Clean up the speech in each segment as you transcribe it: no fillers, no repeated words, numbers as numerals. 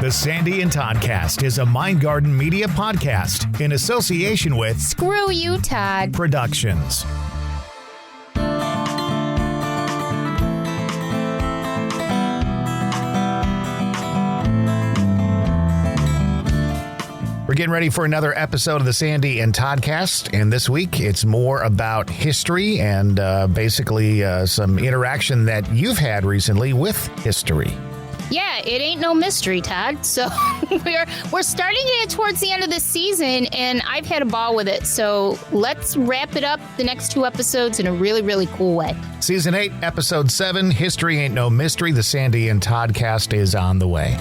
The Sandy and Toddcast is a Mindgarden Media podcast in association with Screw You, Todd Productions. We're getting ready for another episode of the Sandy and Toddcast, and this week it's more about history and basically some interaction that you've had recently with history. Yeah, it ain't no mystery, Todd. So we're starting to get towards the end of this season, and I've had a ball with it. So let's wrap it up the next two episodes in a really, really cool way. Season 8, Episode 7, History Ain't No Mystery. The Sandy and Toddcast is on the way.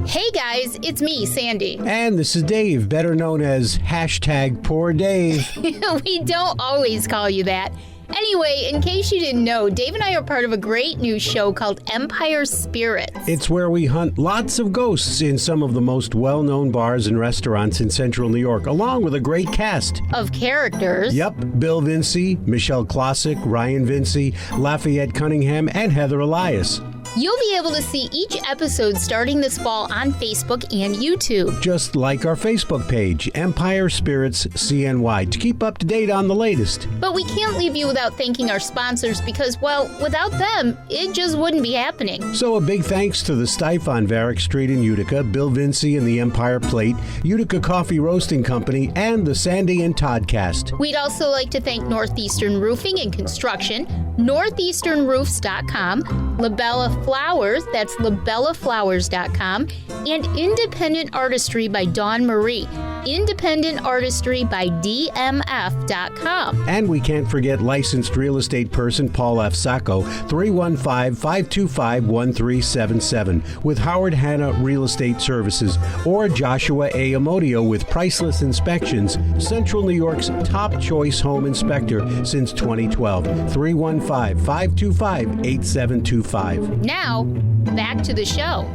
Hey guys, it's me, Sandy. And this is Dave, better known as #Poor Dave. We don't always call you that. Anyway, in case you didn't know, Dave and I are part of a great new show called Empire Spirits. It's where we hunt lots of ghosts in some of the most well-known bars and restaurants in central New York, along with a great cast Of characters. Yep, Bill Vinci, Michelle Classic, Ryan Vinci, Lafayette Cunningham, and Heather Elias. You'll be able to see each episode starting this fall on Facebook and YouTube. Just like our Facebook page, Empire Spirits CNY, to keep up to date on the latest. But we can't leave you without thanking our sponsors because, well, without them, it just wouldn't be happening. So a big thanks to the Stife on Varick Street in Utica, Bill Vinci and the Empire Plate, Utica Coffee Roasting Company, and the Sandy and Toddcast. We'd also like to thank Northeastern Roofing and Construction, northeasternroofs.com, Labella Flowers, that's labellaflowers.com, and Independent Artistry by Dawn Marie, Independent Artistry by DMF.com. And we can't forget licensed real estate person Paul F. Sacco, 315-525-1377, with Howard Hanna Real Estate Services, or Joshua A. Amodio with Priceless Inspections, Central New York's top choice home inspector since 2012, 315-525-8725. Now, back to the show.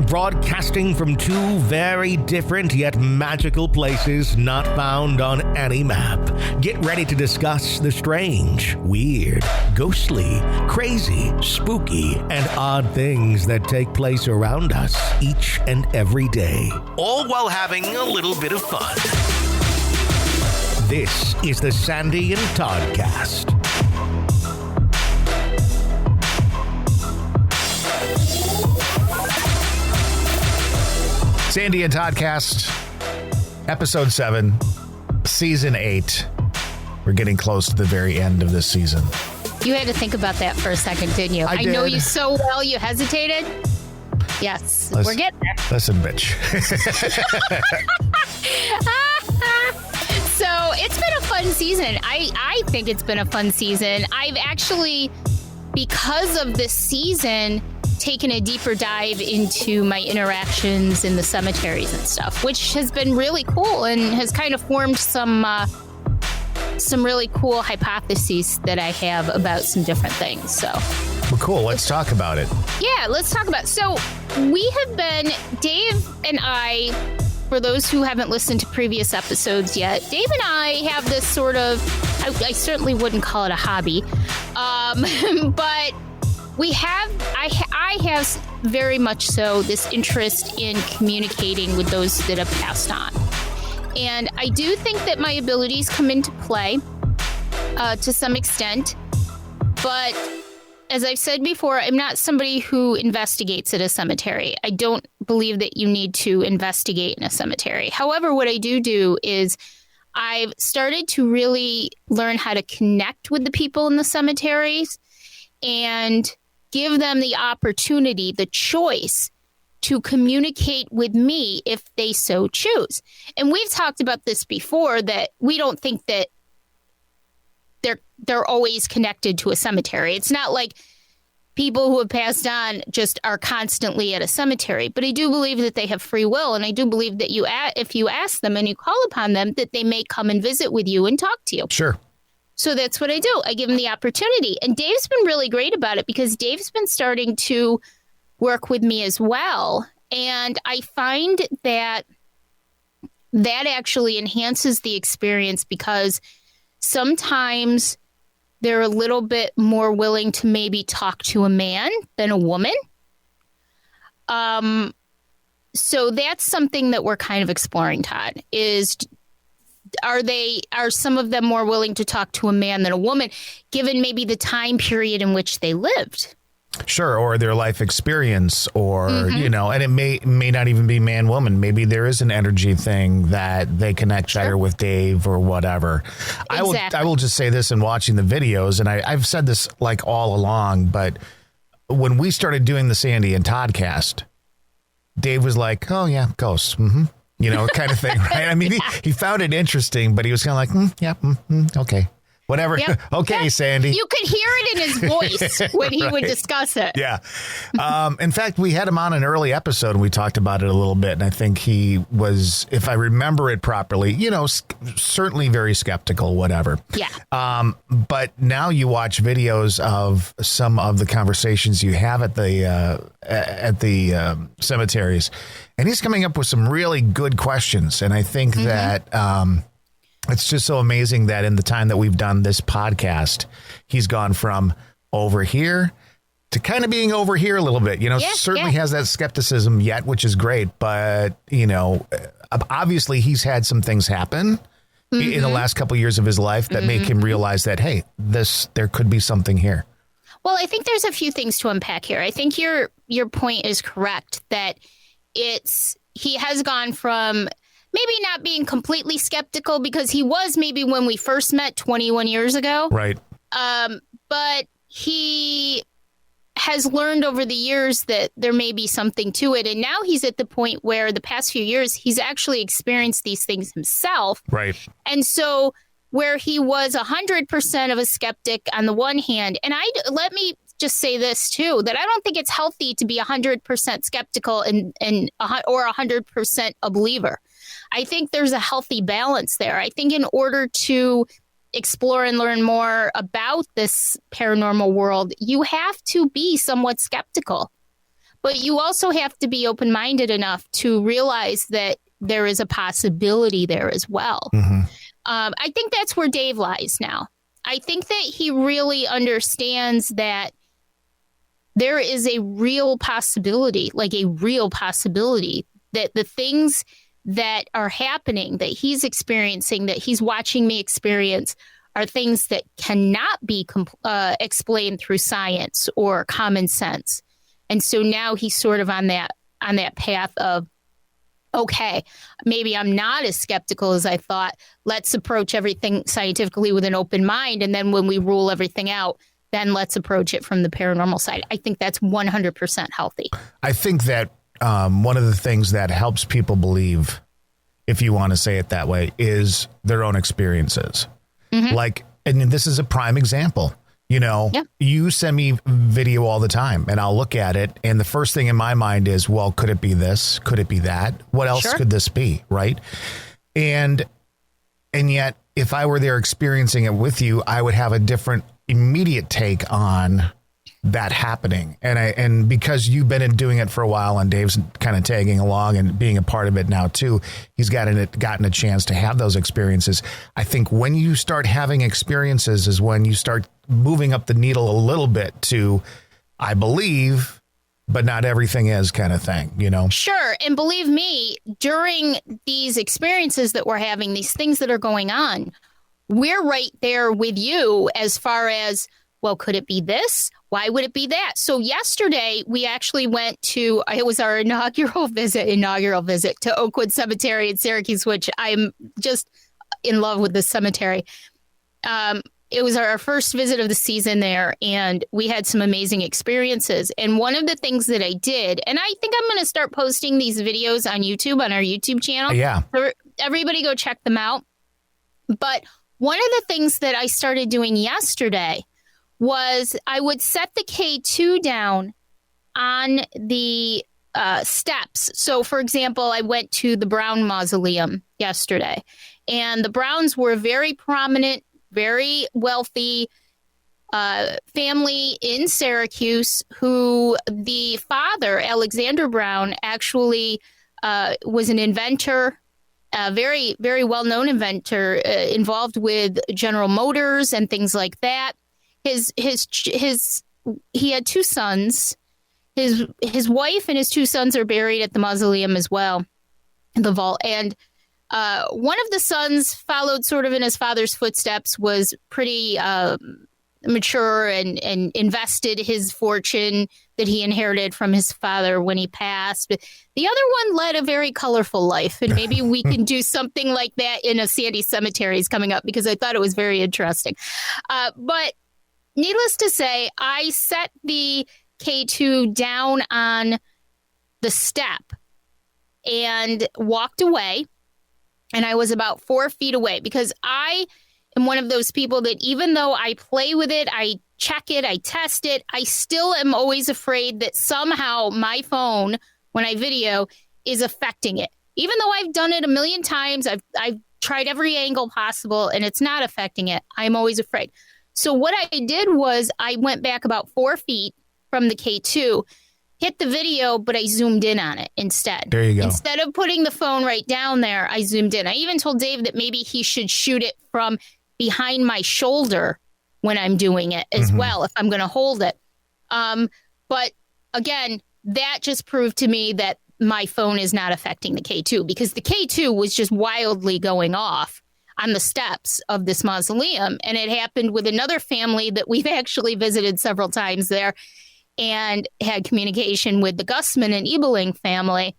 Broadcasting from two very different yet magical places not found on any map. Get ready to discuss the strange, weird, ghostly, crazy, spooky, and odd things that take place around us each and every day, all while having a little bit of fun. This is the Sandy and Toddcast. Sandy and Toddcast, Episode 7, Season 8. We're getting close to the very end of this season. You had to think about that for a second, didn't you? I know you so well, you hesitated. Yes, we're getting there. Listen, bitch. So it's been a fun season. I think it's been a fun season. I've actually, because of this season, taken a deeper dive into my interactions in the cemeteries and stuff, which has been really cool and has kind of formed some really cool hypotheses that I have about some different things. So, well, cool. Let's talk about it. Yeah, let's talk about it. So we have been, Dave and I, for those who haven't listened to previous episodes yet, Dave and I have this sort of, I certainly wouldn't call it a hobby, but I have very much so this interest in communicating with those that have passed on. And I do think that my abilities come into play to some extent. But as I've said before, I'm not somebody who investigates at a cemetery. I don't believe that you need to investigate in a cemetery. However, what I do is I've started to really learn how to connect with the people in the cemeteries and give them the opportunity, the choice to communicate with me if they so choose. And we've talked about this before, that we don't think that they're always connected to a cemetery. It's not like people who have passed on just are constantly at a cemetery. But I do believe that they have free will. And I do believe that if you ask them and you call upon them, that they may come and visit with you and talk to you. Sure. So that's what I do. I give them the opportunity. And Dave's been really great about it because Dave's been starting to work with me as well. And I find that that actually enhances the experience because sometimes they're a little bit more willing to maybe talk to a man than a woman. So that's something that we're kind of exploring, Todd, is are some of them more willing to talk to a man than a woman, given maybe the time period in which they lived? Sure, or their life experience, or, and it may not even be man-woman. Maybe there is an energy thing that they connect better with Dave or whatever. Exactly. I will just say this in watching the videos, and I've said this like all along, but when we started doing the Sandy and Toddcast, Dave was like, oh, yeah, ghosts, kind of thing, right? I mean, he found it interesting, but he was kind of like, okay. Whatever. Yep. Okay, yep. Sandy. You could hear it in his voice when he would discuss it. Yeah. In fact, we had him on an early episode and we talked about it a little bit. And I think he was, if I remember it properly, certainly very skeptical, whatever. Yeah. But now you watch videos of some of the conversations you have at the cemeteries, and he's coming up with some really good questions. And I think that it's just so amazing that in the time that we've done this podcast, he's gone from over here to kind of being over here a little bit, certainly has that skepticism yet, which is great. But, obviously he's had some things happen in the last couple of years of his life that make him realize that, hey, there could be something here. Well, I think there's a few things to unpack here. I think your point is correct that he has gone from maybe not being completely skeptical, because he was maybe when we first met 21 years ago. Right. But he has learned over the years that there may be something to it. And now he's at the point where the past few years, he's actually experienced these things himself. Right. And so where he was 100% of a skeptic on the one hand, and let me just say this too, that I don't think it's healthy to be 100% skeptical or 100% a believer. I think there's a healthy balance there. I think in order to explore and learn more about this paranormal world, you have to be somewhat skeptical, but you also have to be open-minded enough to realize that there is a possibility there as well. I think that's where Dave lies now. I think that he really understands that there is a real possibility, that the things that are happening, that he's experiencing, that he's watching me experience, are things that cannot be explained through science or common sense. And so now he's sort of on that path of, okay, maybe I'm not as skeptical as I thought. Let's approach everything scientifically with an open mind. And then when we rule everything out, then let's approach it from the paranormal side. I think that's 100% healthy. I think that one of the things that helps people believe, if you want to say it that way, is their own experiences. And this is a prime example. You send me video all the time and I'll look at it. And the first thing in my mind is, well, could it be this? Could it be that? What else could this be? Right. And yet, if I were there experiencing it with you, I would have a different immediate take on that happening. And because you've been doing it for a while and Dave's kind of tagging along and being a part of it now too, he's gotten a chance to have those experiences. I think when you start having experiences is when you start moving up the needle a little bit to, I believe, but not everything is kind of thing, Sure. And believe me, during these experiences that we're having, these things that are going on, we're right there with you as far as, well, could it be this? Why would it be that? So yesterday, we actually went to, it was our inaugural visit to Oakwood Cemetery in Syracuse, which I'm just in love with this cemetery. It was our first visit of the season there, and we had some amazing experiences. And one of the things that I did, and I think I'm going to start posting these videos on YouTube, on our YouTube channel. Yeah. So everybody go check them out. But one of the things that I started doing yesterday was I would set the K2 down on the steps. So, for example, I went to the Brown Mausoleum yesterday, and the Browns were a very prominent, very wealthy family in Syracuse who the father, Alexander Brown, actually was an inventor. a very, very well-known inventor involved with General Motors and things like that. He had 2 sons. His wife and his 2 sons are buried at the mausoleum as well, in the vault. And one of the sons followed sort of in his father's footsteps, was pretty mature and invested his fortune that he inherited from his father when he passed. But the other one led a very colorful life, and maybe we can do something like that in a Sandy Cemeteries coming up, because I thought it was very interesting. But needless to say, I set the K2 down on the step and walked away, and I was about 4 feet away, because I am one of those people that even though I play with it, I check it, I test it, I still am always afraid that somehow my phone, when I video, is affecting it. Even though I've done it a million times, I've tried every angle possible, and it's not affecting it, I'm always afraid. So what I did was I went back about 4 feet from the K2, hit the video, but I zoomed in on it instead. There you go. Instead of putting the phone right down there, I zoomed in. I even told Dave that maybe he should shoot it from behind my shoulder when I'm doing it as well, if I'm going to hold it. But again, that just proved to me that my phone is not affecting the K2, because the K2 was just wildly going off on the steps of this mausoleum. And it happened with another family that we've actually visited several times there and had communication with, the Gussman and Ebeling family.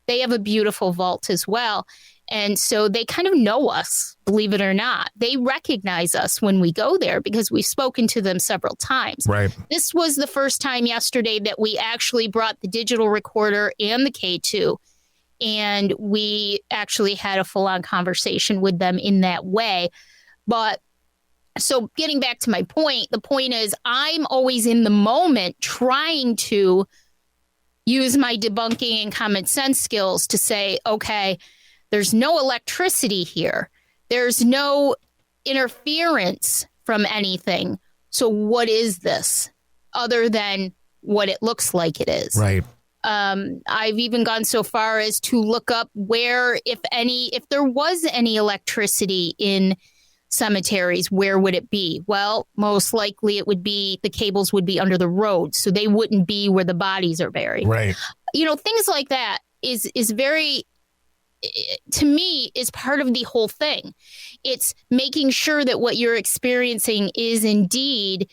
They have a beautiful vault as well. And so they kind of know us, believe it or not. They recognize us when we go there because we've spoken to them several times. Right. This was the first time yesterday that we actually brought the digital recorder and the K2. And we actually had a full-on conversation with them in that way. But so getting back to my point, the point is I'm always in the moment trying to use my debunking and common sense skills to say, okay, there's no electricity here. There's no interference from anything. So what is this other than what it looks like it is? Right. I've even gone so far as to look up where, if there was any electricity in cemeteries, where would it be? Well, most likely it would be, the cables would be under the road, so they wouldn't be where the bodies are buried. Right. You know, things like that is very, to me, is part of the whole thing. It's making sure that what you're experiencing is indeed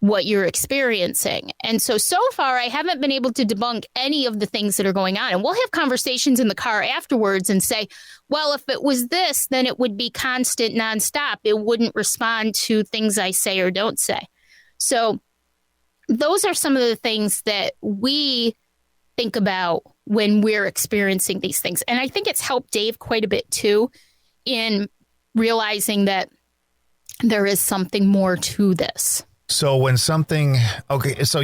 what you're experiencing. And so far, I haven't been able to debunk any of the things that are going on. And we'll have conversations in the car afterwards and say, well, if it was this, then it would be constant nonstop. It wouldn't respond to things I say or don't say. So those are some of the things that we think about when we're experiencing these things. And I think it's helped Dave quite a bit, too, in realizing that there is something more to this. So when something, okay, so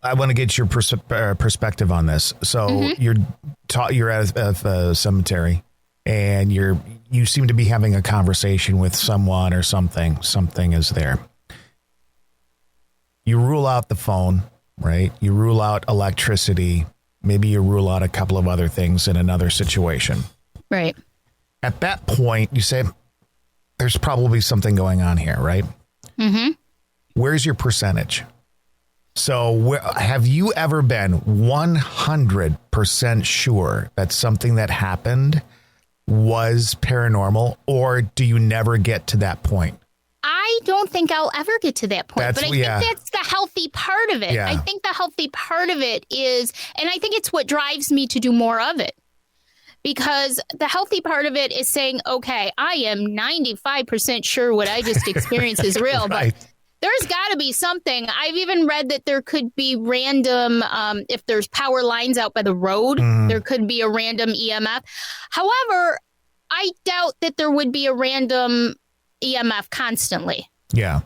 I want to get your perspective on this. So you're at a cemetery and you seem to be having a conversation with someone or something is there. You rule out the phone, right? You rule out electricity. Maybe you rule out a couple of other things in another situation. Right. At that point, you say, there's probably something going on here, right? Mm-hmm. Where's your percentage? So have you ever been 100% sure that something that happened was paranormal, or do you never get to that point? I don't think I'll ever get to that point, but I think that's the healthy part of it. Yeah. I think the healthy part of it is, and I think it's what drives me to do more of it. Because the healthy part of it is saying, okay, I am 95% sure what I just experienced is real, right. But there's got to be something. I've even read that there could be random, if there's power lines out by the road, there could be a random EMF. However, I doubt that there would be a random EMF constantly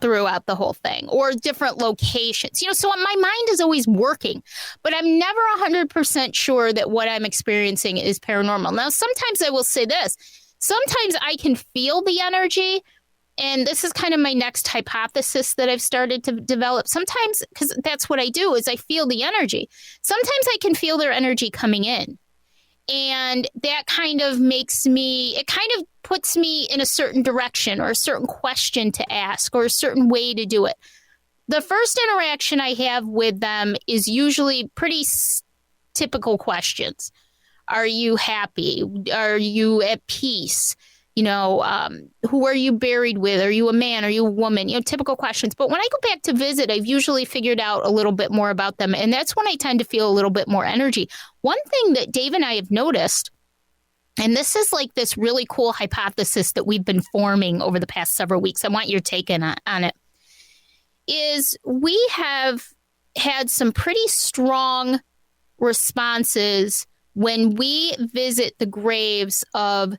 throughout the whole thing, or different locations. You know, so my mind is always working, but I'm never 100% sure that what I'm experiencing is paranormal. Now, sometimes I will say this. Sometimes I can feel the energy. And this is kind of my next hypothesis that I've started to develop. Sometimes, because that's what I do, is I feel the energy. Sometimes I can feel their energy coming in. And that kind of puts me in a certain direction or a certain question to ask or a certain way to do it. The first interaction I have with them is usually pretty typical questions. Are you happy? Are you at peace? Who are you buried with? Are you a man? Are you a woman? Typical questions. But when I go back to visit, I've usually figured out a little bit more about them. And that's when I tend to feel a little bit more energy. One thing that Dave and I have noticed, and this is like this really cool hypothesis that we've been forming over the past several weeks. I want your take on it. Is we have had some pretty strong responses when we visit the graves of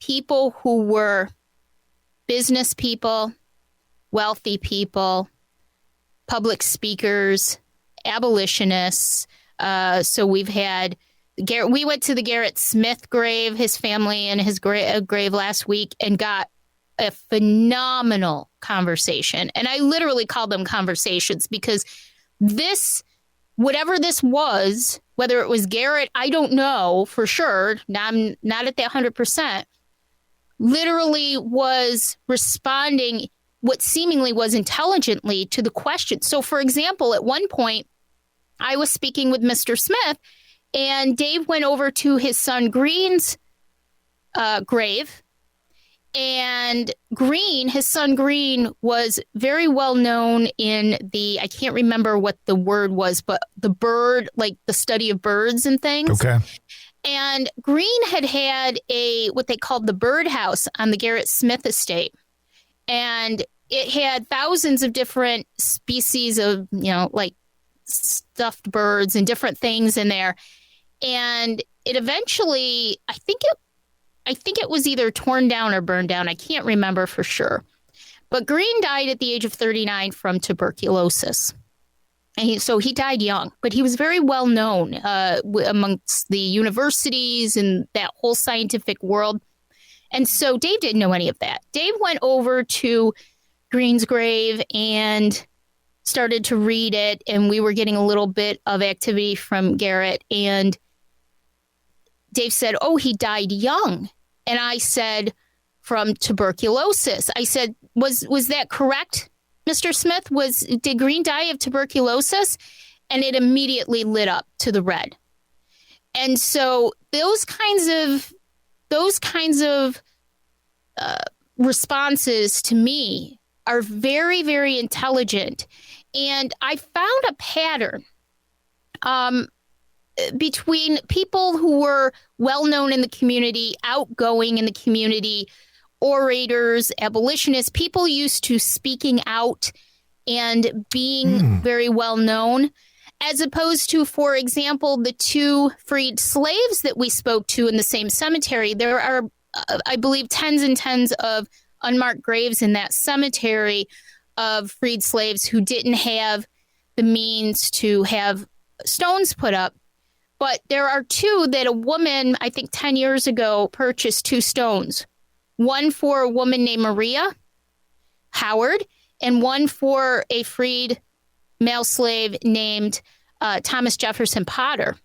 people who were business people, wealthy people, public speakers, abolitionists. So we've had we went to the Garrett Smith grave, his family and his grave last week, and got a phenomenal conversation. And I literally call them conversations because whatever this was, whether it was Garrett, I don't know for sure. I'm not at that 100%. Literally was responding what seemingly was intelligently to the question. So, for example, at one point, I was speaking with Mr. Smith, and Dave went over to his son Green's grave. And his son Green was very well known in I can't remember what the word was, but the bird, like the study of birds and things. Okay. And Green had what they called the birdhouse on the Garrett Smith estate. And it had thousands of different species of, like stuffed birds and different things in there. And it eventually, I think it was either torn down or burned down. I can't remember for sure. But Green died at the age of 39 from tuberculosis. And so he died young, but he was very well known amongst the universities and that whole scientific world. And so Dave didn't know any of that. Dave went over to Green's grave and started to read it. And we were getting a little bit of activity from Garrett. And Dave said, "Oh, he died young." And I said, "From tuberculosis." I said, was that correct, Mr. Smith? Did Green die of tuberculosis? And it immediately lit up to the red. And so those kinds of responses to me are very, very intelligent. And I found a pattern between people who were well-known in the community, outgoing in the community, orators, abolitionists, people used to speaking out and being very well-known, as opposed to, for example, the two freed slaves that we spoke to in the same cemetery. There are, I believe, tens and tens of unmarked graves in that cemetery of freed slaves who didn't have the means to have stones put up. But there are two that a woman, I think 10 years ago, purchased 2 stones. One for a woman named Maria Howard and one for a freed male slave named Thomas Jefferson Potter.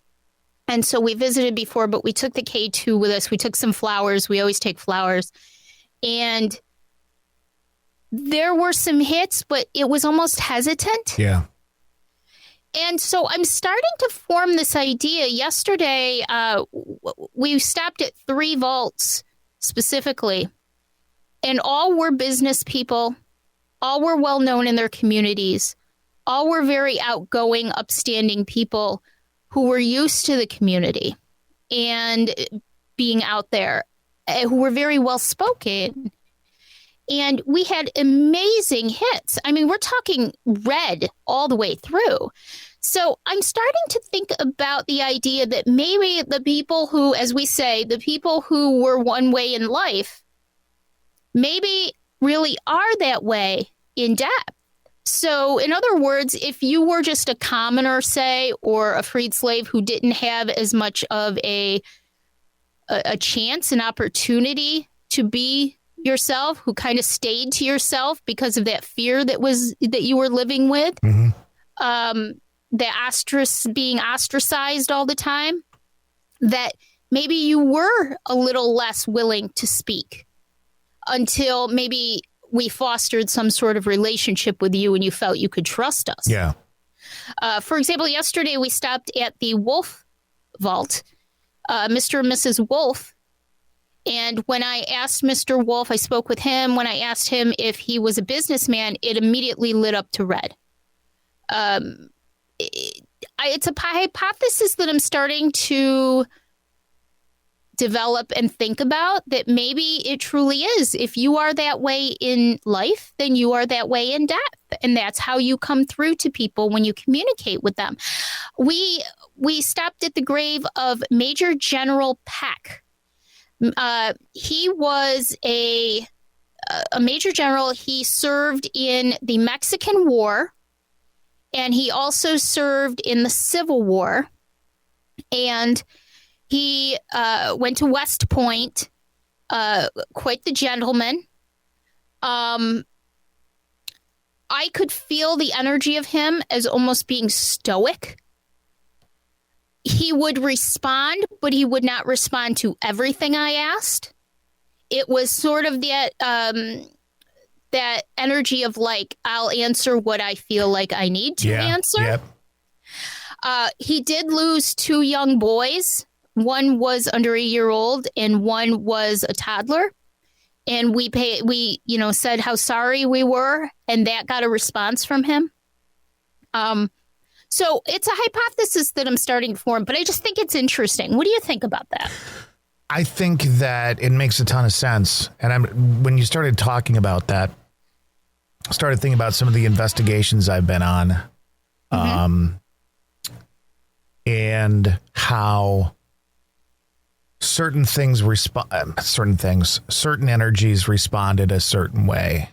And so we visited before, but we took the K2 with us. We took some flowers. We always take flowers. And there were some hits, but it was almost hesitant. Yeah. And so I'm starting to form this idea. Yesterday, we stopped at 3 vaults specifically, and all were business people, all were well known in their communities, all were very outgoing, upstanding people who were used to the community and being out there, who were very well spoken. And we had amazing hits. I mean, we're talking red all the way through. So I'm starting to think about the idea that maybe the people who, as we say, the people who were one way in life, maybe really are that way in depth. So in other words, if you were just a commoner, say, or a freed slave who didn't have as much of a chance, an opportunity to be yourself, who kind of stayed to yourself because of that fear that you were living with, being ostracized all the time, that maybe you were a little less willing to speak until maybe we fostered some sort of relationship with you and you felt you could trust us. Yeah. For example, yesterday we stopped at the Wolf Vault, Mr. and Mrs. Wolf. And when I asked Mr. Wolf, I spoke with him. When I asked him if he was a businessman, it immediately lit up to red. It's a hypothesis that I'm starting to develop and think about, that maybe it truly is. If you are that way in life, then you are that way in death. And that's how you come through to people when you communicate with them. We stopped at the grave of Major General Peck. He was a major general. He served in the Mexican War, and he also served in the Civil War. And he went to West Point, quite the gentleman. I could feel the energy of him as almost being stoic. He would respond, but he would not respond to everything I asked. It was sort of that energy of like, I'll answer what I feel like I need to answer. Yep. He did lose 2 young boys. One was under a year old and one was a toddler. And we said how sorry we were, and that got a response from him. So it's a hypothesis that I'm starting to form, but I just think it's interesting. What do you think about that? I think that it makes a ton of sense. And when you started talking about that, I started thinking about some of the investigations I've been on, and how certain energies responded a certain way.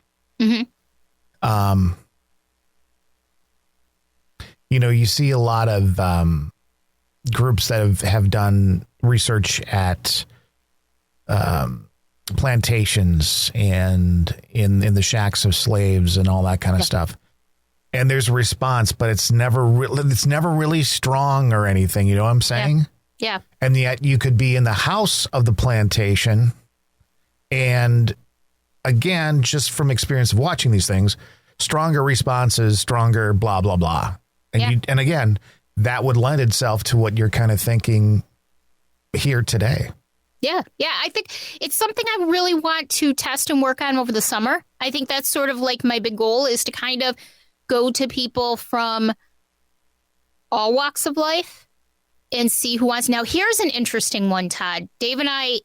You see a lot of groups that have done research at plantations and in the shacks of slaves and all that kind of stuff. And there's a response, but it's never really strong or anything. You know what I'm saying? Yeah. And yet you could be in the house of the plantation, and again, just from experience of watching these things, stronger responses, stronger blah blah blah. And again, that would lend itself to what you're kind of thinking here today. Yeah. I think it's something I really want to test and work on over the summer. I think that's sort of like my big goal, is to kind of go to people from all walks of life and see who wants. Now, here's an interesting one, Todd. Dave and I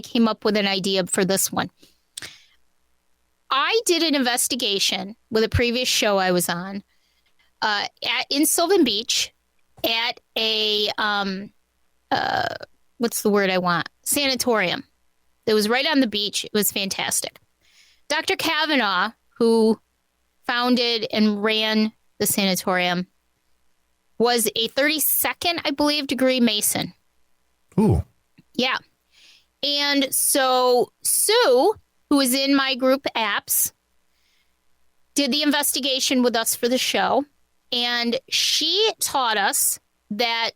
came up with an idea for this one. I did an investigation with a previous show I was on in Sylvan Beach at a what's the word I want? Sanatorium. It was right on the beach. It was fantastic. Dr. Kavanaugh, who founded and ran the sanatorium, was a 32nd, I believe, degree Mason. Ooh. Yeah. And so Sue, who is in my group apps, did the investigation with us for the show. And she taught us that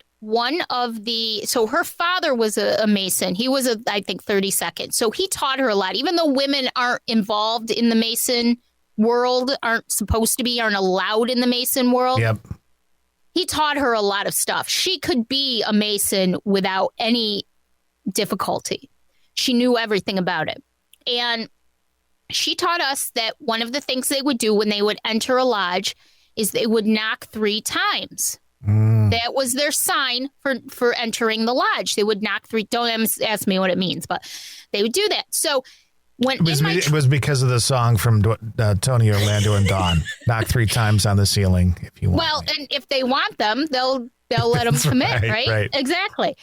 so her father was a Mason. He was I think 32nd. So he taught her a lot, even though women aren't involved in the Mason world, aren't allowed in the Mason world. Yep. He taught her a lot of stuff. She could be a Mason without any difficulty. She knew everything about it. And she taught us that one of the things they would do when they would enter a lodge is they would knock 3 times. That was their sign for entering the lodge. They would knock 3. Don't ask me what it means, but they would do that. So it was because of the song from Tony Orlando and Dawn. Knock 3 times on the ceiling if you want. Well, and if they want them, they'll let them come in, right? Exactly.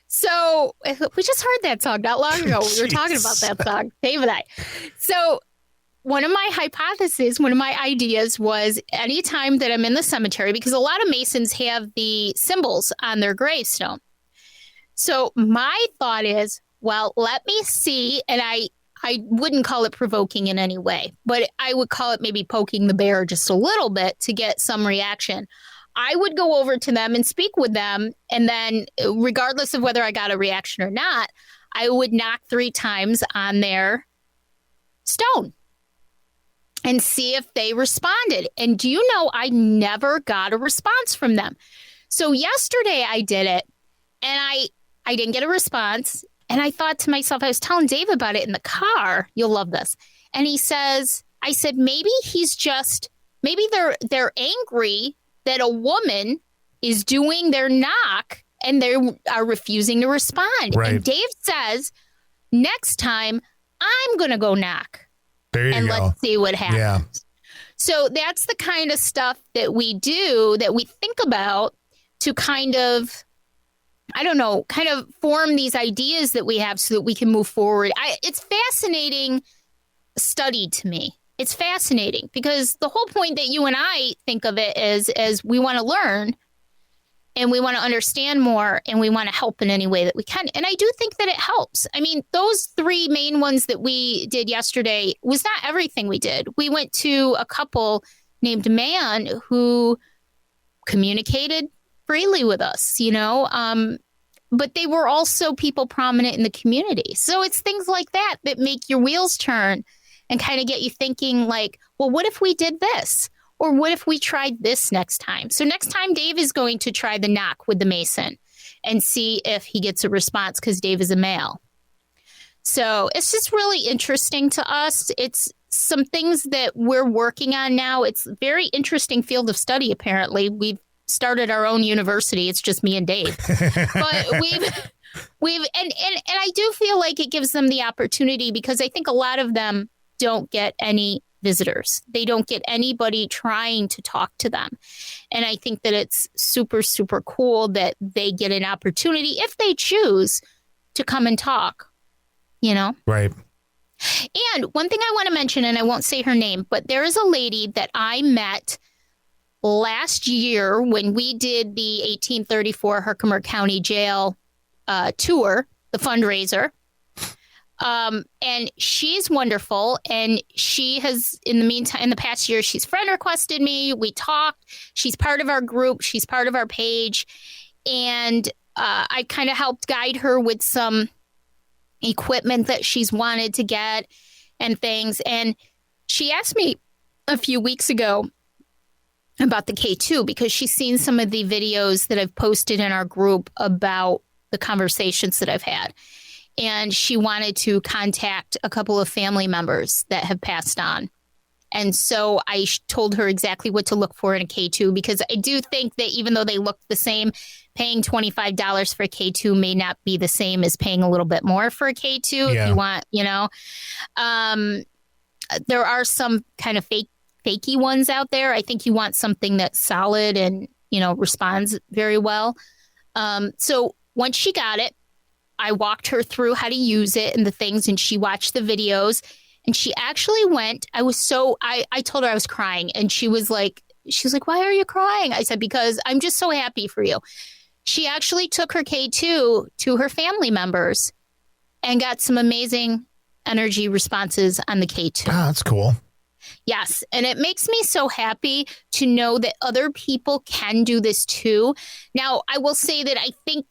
So we just heard that song not long ago. We were talking about that song, Dave and I. So one of my hypotheses, one of my ideas was anytime that I'm in the cemetery, because a lot of Masons have the symbols on their gravestone. So my thought is, well, let me see. And I wouldn't call it provoking in any way, but I would call it maybe poking the bear just a little bit to get some reaction. I would go over to them and speak with them. And then regardless of whether I got a reaction or not, I would knock 3 times on their stone and see if they responded. And do you know, I never got a response from them. So yesterday I did it and I didn't get a response. And I thought to myself, I was telling Dave about it in the car. You'll love this. And I said, maybe they're angry that a woman is doing their knock and they are refusing to respond. Right. And Dave says, next time I'm going to go knock. There you and go. Let's see what happens. Yeah. So that's the kind of stuff that we do, that we think about to kind of form these ideas that we have so that we can move forward. It's fascinating study to me. It's fascinating because the whole point that you and I think of it is we want to learn and we want to understand more and we want to help in any way that we can. And I do think that it helps. I mean, those 3 main ones that we did yesterday was not everything we did. We went to a couple named Man who communicated freely with us, but they were also people prominent in the community. So it's things like that that make your wheels turn and kind of get you thinking like, well, what if we did this? Or what if we tried this next time? So next time Dave is going to try the knock with the Mason and see if he gets a response because Dave is a male. So it's just really interesting to us. It's some things that we're working on now. It's a very interesting field of study, apparently. We've started our own university. It's just me and Dave. But and I do feel like it gives them the opportunity because I think a lot of them don't get any visitors. They don't get anybody trying to talk to them. And I think that it's super, super cool that they get an opportunity if they choose to come and talk, Right. And one thing I want to mention, and I won't say her name, but there is a lady that I met last year when we did the 1834 Herkimer County Jail tour, the fundraiser. And she's wonderful. And she has, in the past year, she's friend requested me. We talked. She's part of our group. She's part of our page. And I kind of helped guide her with some equipment that she's wanted to get and things. And she asked me a few weeks ago about the K2 because she's seen some of the videos that I've posted in our group about the conversations that I've had. And she wanted to contact a couple of family members that have passed on. And so I told her exactly what to look for in a K2, because I do think that even though they look the same, paying $25 for a K2 may not be the same as paying a little bit more for a K2 if you want, there are some kind of fakey ones out there. I think you want something that's solid and, responds very well. So once she got it, I walked her through how to use it and the things, and she watched the videos, and she actually went. I told her I was crying, and she was like, why are you crying? I said, because I'm just so happy for you. She actually took her K2 to her family members and got some amazing energy responses on the K2. Oh, that's cool. Yes. And it makes me so happy to know that other people can do this too. Now, I will say that I think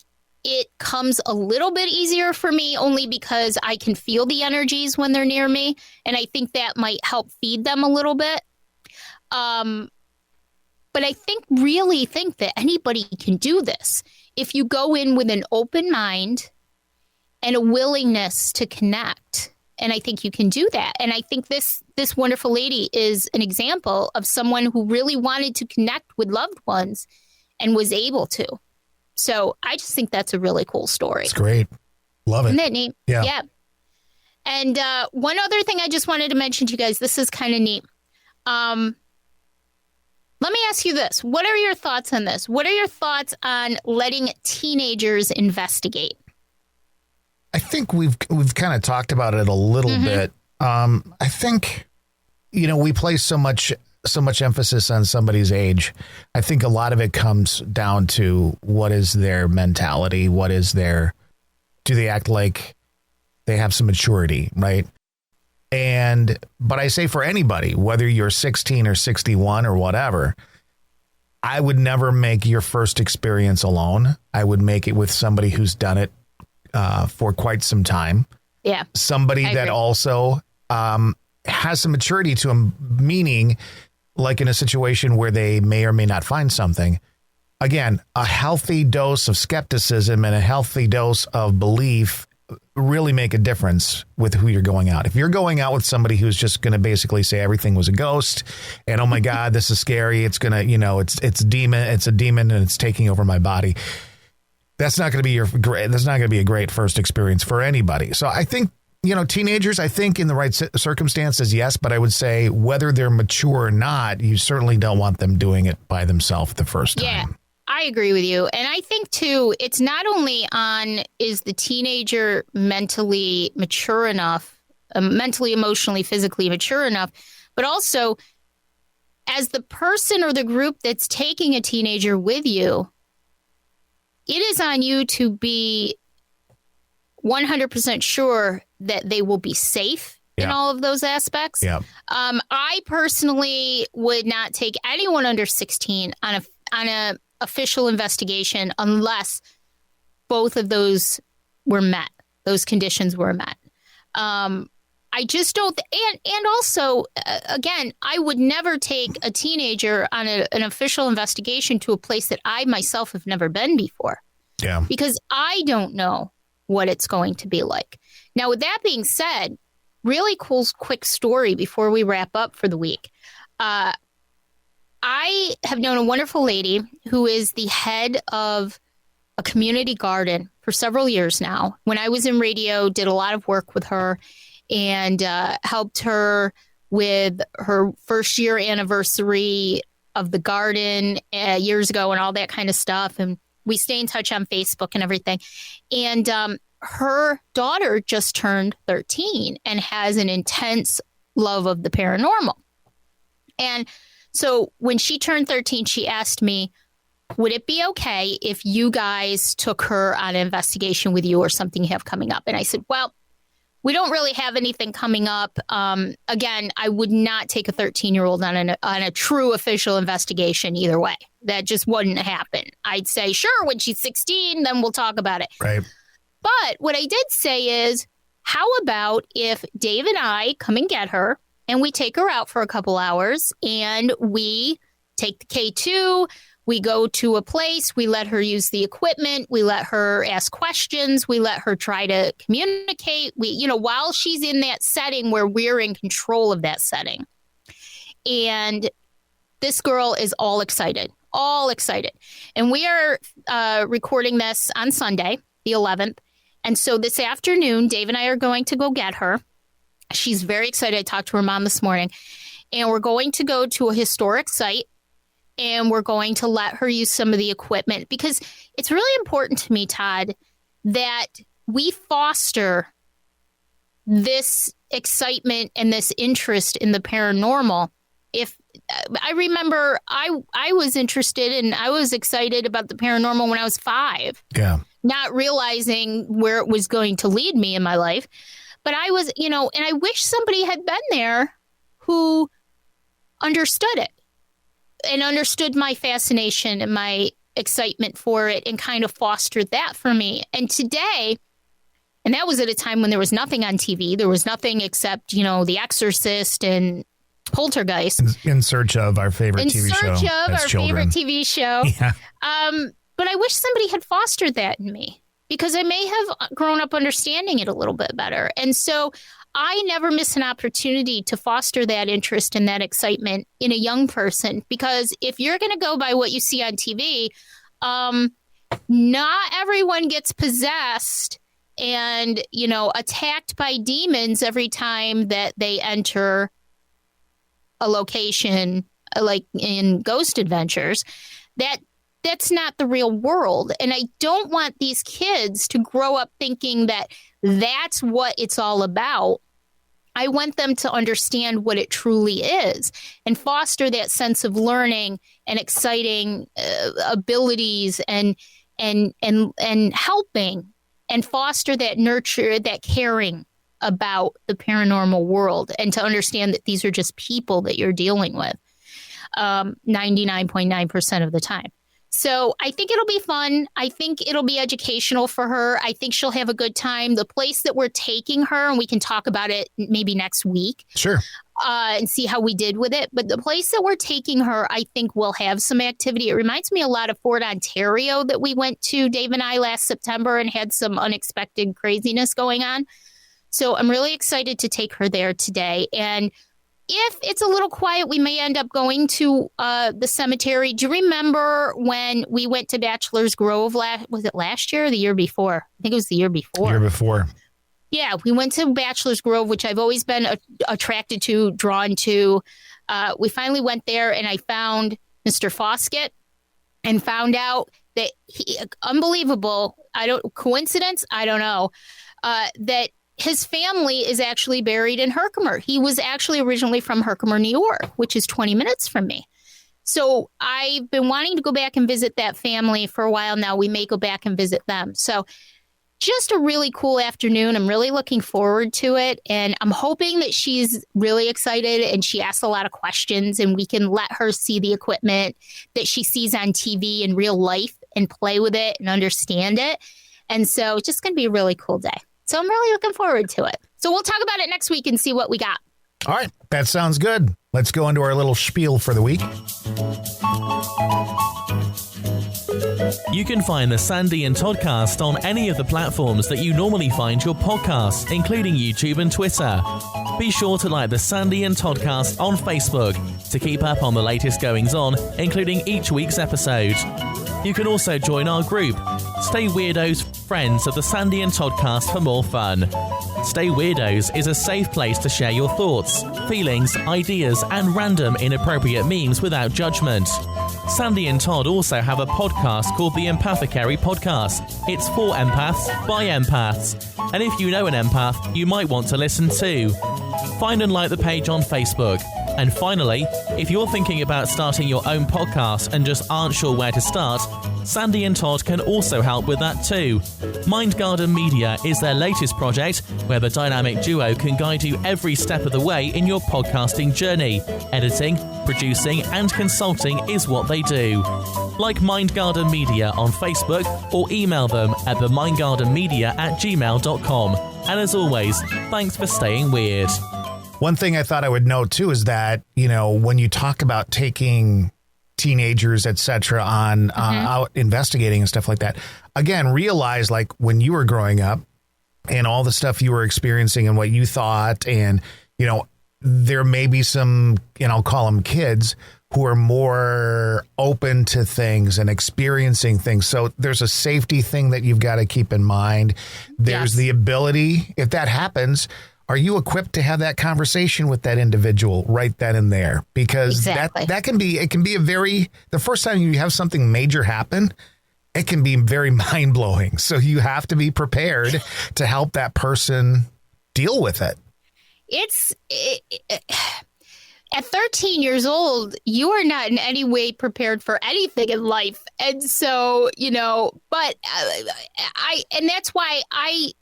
it comes a little bit easier for me only because I can feel the energies when they're near me. And I think that might help feed them a little bit. But I really think that anybody can do this. If you go in with an open mind and a willingness to connect. And I think you can do that. And I think this wonderful lady is an example of someone who really wanted to connect with loved ones and was able to. So I just think that's a really cool story. It's great. Love it. Isn't that neat? Yeah. And one other thing I just wanted to mention to you guys, this is kind of neat. Let me ask you this. What are your thoughts on this? What are your thoughts on letting teenagers investigate? I think we've kind of talked about it a little bit. I think, we place so much emphasis on somebody's age. I think a lot of it comes down to what is their mentality? Do they act like they have some maturity, right? But I say for anybody, whether you're 16 or 61 or whatever, I would never make your first experience alone. I would make it with somebody who's done it for quite some time. Yeah. Somebody that also has some maturity to them, meaning like in a situation where they may or may not find something. Again, a healthy dose of skepticism and a healthy dose of belief really make a difference with who you're going out. If you're going out with somebody who's just going to basically say everything was a ghost and, oh my God, this is scary. It's going to, it's a demon and it's taking over my body. That's not going to be a great first experience for anybody. So I think, teenagers, I think in the right circumstances, yes, but I would say whether they're mature or not, you certainly don't want them doing it by themselves the first time. Yeah. I agree with you. And I think, too, it's not only is the teenager mentally mature enough, mentally, emotionally, physically mature enough, but also as the person or the group that's taking a teenager with you, it is on you to be 100% sure that they will be safe in all of those aspects. Yeah. I personally would not take anyone under 16 on a official investigation unless both of those were met. Those conditions were met. I just don't. And also, again, I would never take a teenager on an official investigation to a place that I myself have never been before. Yeah. Because I don't know what it's going to be like. Now, with that being said, really cool, quick story before we wrap up for the week. I have known a wonderful lady who is the head of a community garden for several years now. When I was in radio, did a lot of work with her and helped her with her first year anniversary of the garden years ago and all that kind of stuff. And we stay in touch on Facebook and everything. And her daughter just turned 13 and has an intense love of the paranormal. And so when she turned 13, she asked me, would it be okay if you guys took her on an investigation with you or something you have coming up? And I said, well, we don't really have anything coming up. Again, I would not take a 13-year-old on a true official investigation either way. That just wouldn't happen. I'd say, sure, when she's 16, then we'll talk about it. Right. But what I did say is, how about if Dave and I come and get her and we take her out for a couple hours and we take the K2, we go to a place, we let her use the equipment, we let her ask questions, we let her try to communicate. While she's in that setting where we're in control of that setting. And this girl is all excited. And we are recording this on Sunday, the 11th. And so this afternoon, Dave and I are going to go get her. She's very excited. I talked to her mom this morning. And we're going to go to a historic site. And we're going to let her use some of the equipment. Because it's really important to me, Todd, that we foster this excitement and this interest in the paranormal. If I remember, I was interested and I was excited about the paranormal when I was 5. Yeah. Not realizing where it was going to lead me in my life. But I was, and I wish somebody had been there who understood it and understood my fascination and my excitement for it and kind of fostered that for me. And today, and that was at a time when there was nothing on TV. There was nothing except, The Exorcist and Poltergeist. In search of our favorite TV show. In search of our favorite TV show. Yeah. But I wish somebody had fostered that in me because I may have grown up understanding it a little bit better. And so I never miss an opportunity to foster that interest and that excitement in a young person, because if you're going to go by what you see on TV, not everyone gets possessed and, attacked by demons every time that they enter a location like in Ghost Adventures. That's not the real world. And I don't want these kids to grow up thinking that that's what it's all about. I want them to understand what it truly is and foster that sense of learning and exciting abilities and helping and foster that nurture, that caring about the paranormal world and to understand that these are just people that you're dealing with. 99.9% of the time. So I think it'll be fun. I think it'll be educational for her. I think she'll have a good time. The place that we're taking her, and we can talk about it maybe next week. Sure. And see how we did with it. But the place that we're taking her, I think will have some activity. It reminds me a lot of Fort Ontario that we went to, Dave and I, last September and had some unexpected craziness going on. So I'm really excited to take her there today. And if it's a little quiet, we may end up going to the cemetery. Do you remember when we went to Bachelor's Grove? Was it last year or the year before? I think it was the year before. Year before. Yeah, we went to Bachelor's Grove, which I've always been attracted to, drawn to. We finally went there, and I found Mr. Foskett and found out that unbelievable, coincidence? I don't know, that his family is actually buried in Herkimer. He was actually originally from Herkimer, New York, which is 20 minutes from me. So I've been wanting to go back and visit that family for a while now. We may go back and visit them. So just a really cool afternoon. I'm really looking forward to it. And I'm hoping that she's really excited and she asks a lot of questions and we can let her see the equipment that she sees on TV in real life and play with it and understand it. And so it's just going to be a really cool day. So I'm really looking forward to it. So we'll talk about it next week and see what we got. All right. That sounds good. Let's go into our little spiel for the week. You can find the Sandy and Toddcast on any of the platforms that you normally find your podcasts, including YouTube and Twitter. Be sure to like the Sandy and Toddcast on Facebook to keep up on the latest goings-on, including each week's episode. You can also join our group, Stay Weirdos Friends of the Sandy and Toddcast, for more fun. Stay Weirdos is a safe place to share your thoughts, feelings, ideas, and random inappropriate memes without judgment. Sandy and Todd also have a podcast called the Empathecary Podcast. It's for empaths, by empaths. And if you know an empath, you might want to listen too. Find and like the page on Facebook. And finally, if you're thinking about starting your own podcast and just aren't sure where to start, Sandy and Todd can also help with that too. Mindgarden Media is their latest project where the dynamic duo can guide you every step of the way in your podcasting journey. Editing, producing, and consulting is what they do. Like Mindgarden Media on Facebook or email them at themindgardenmedia@gmail.com. And as always, thanks for staying weird. One thing I thought I would note too is that, when you talk about taking teenagers, etc., on out investigating and stuff like that, again, realize like when you were growing up and all the stuff you were experiencing and what you thought, and there may be some, I'll call them kids who are more open to things and experiencing things. So there's a safety thing that you've got to keep in mind. There's the ability, if that happens, are you equipped to have that conversation with that individual right then and there? Because that can be, the first time you have something major happen, it can be very mind blowing. So you have to be prepared to help that person deal with it. At 13 years old, you are not in any way prepared for anything in life. And so, but and that's why I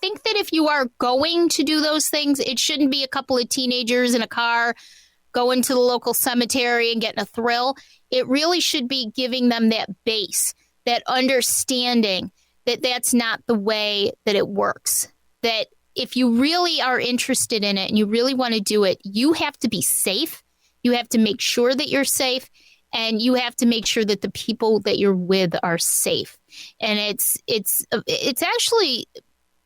think that if you are going to do those things, it shouldn't be a couple of teenagers in a car going to the local cemetery and getting a thrill. It really should be giving them that base, that understanding that that's not the way that it works. That if you really are interested in it and you really want to do it, you have to be safe. You have to make sure that you're safe, and you have to make sure that the people that you're with are safe. And it's actually...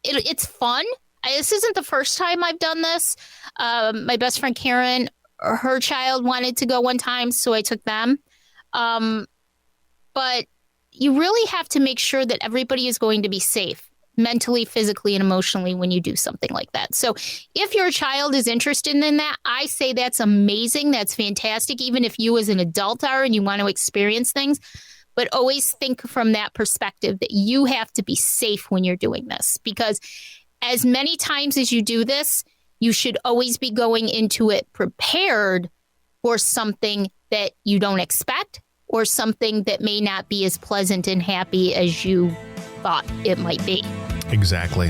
It's fun. This isn't the first time I've done this. My best friend Karen, her child wanted to go one time, so I took them. But you really have to make sure that everybody is going to be safe mentally, physically, and emotionally when you do something like that. So if your child is interested in that, I say that's amazing. That's fantastic. Even if you as an adult are and you want to experience things. But always think from that perspective that you have to be safe when you're doing this, because as many times as you do this, you should always be going into it prepared for something that you don't expect or something that may not be as pleasant and happy as you thought it might be. Exactly.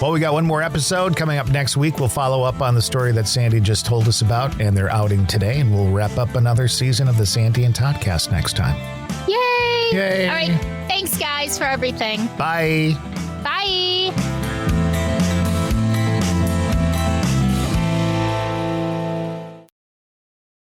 Well, we got one more episode coming up next week. We'll follow up on the story that Sandy just told us about and their outing today, and we'll wrap up another season of the Sandy and Toddcast next time. Yay! Yay! All right. Thanks, guys, for everything. Bye.